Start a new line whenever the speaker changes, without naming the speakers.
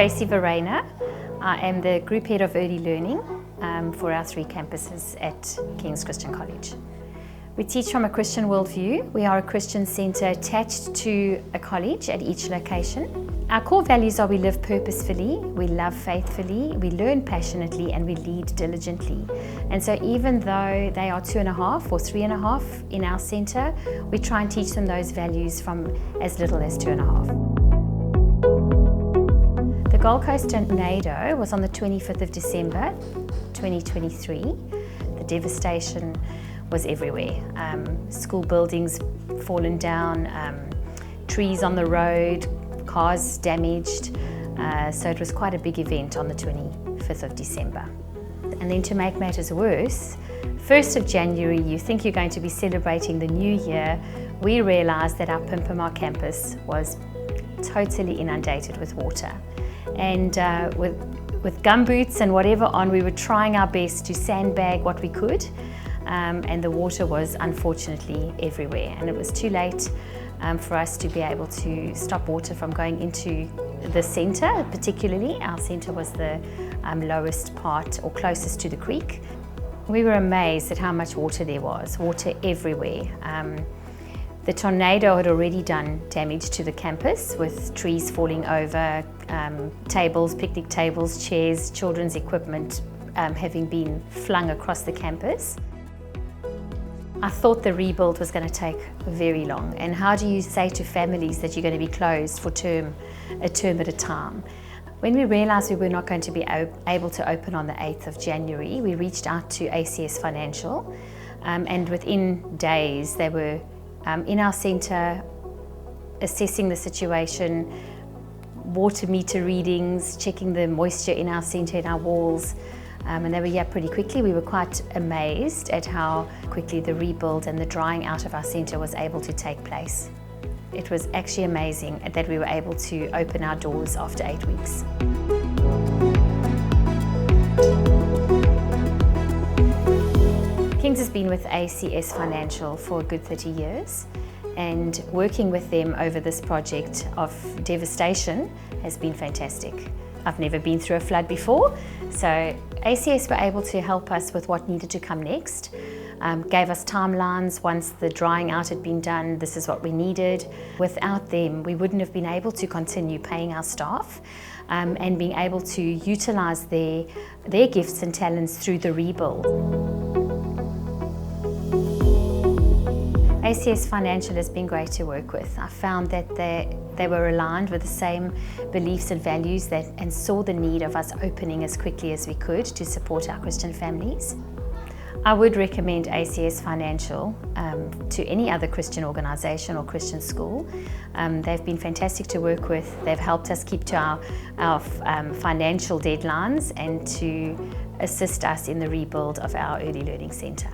Tracy Verena. I am the Group Head of Early Learning for our 3 campuses at King's Christian College. We teach from a Christian worldview. We are a Christian centre attached to a college at each location. Our core values are we live purposefully, we love faithfully, we learn passionately, and we lead diligently. And so even though they are 2.5 or 3.5 in our centre, we try and teach them those values from as little as 2.5. The Gold Coast tornado was on the 25th of December 2023. The devastation was everywhere. School buildings fallen down, trees on the road, cars damaged. So it was quite a big event on the 25th of December. And then to make matters worse, 1st of January, you think you're going to be celebrating the new year. We realised that our Pimampa campus was totally inundated with water. And with gumboots and whatever on, we were trying our best to sandbag what we could. And the water was unfortunately everywhere. And it was too late for us to be able to stop water from going into the centre. Particularly, our centre was the lowest part or closest to the creek. We were amazed at how much water there was, water everywhere. The tornado had already done damage to the campus with trees falling over, tables, picnic tables, chairs, children's equipment having been flung across the campus. I thought the rebuild was going to take very long. And how do you say to families that you're going to be closed for a term at a time? When we realised we were not going to be able to open on the 8th of January, we reached out to ACS Financial, and within days they were in our centre assessing the situation, water meter readings, checking the moisture in our centre, in our walls. And they were here pretty quickly. We were quite amazed at how quickly the rebuild and the drying out of our centre was able to take place. It was actually amazing that we were able to open our doors after 8 weeks. King's has been with ACS Financial for a good 30 years, and working with them over this project of devastation has been fantastic. I've never been through a flood before, so ACS were able to help us with what needed to come next, gave us timelines. Once the drying out had been done, this is what we needed. Without them, we wouldn't have been able to continue paying our staff and being able to utilise their gifts and talents through the rebuild. ACS Financial has been great to work with. I found that they were aligned with the same beliefs and values and saw the need of us opening as quickly as we could to support our Christian families. I would recommend ACS Financial to any other Christian organisation or Christian school. They've been fantastic to work with. They've helped us keep to our financial deadlines and to assist us in the rebuild of our early learning centre.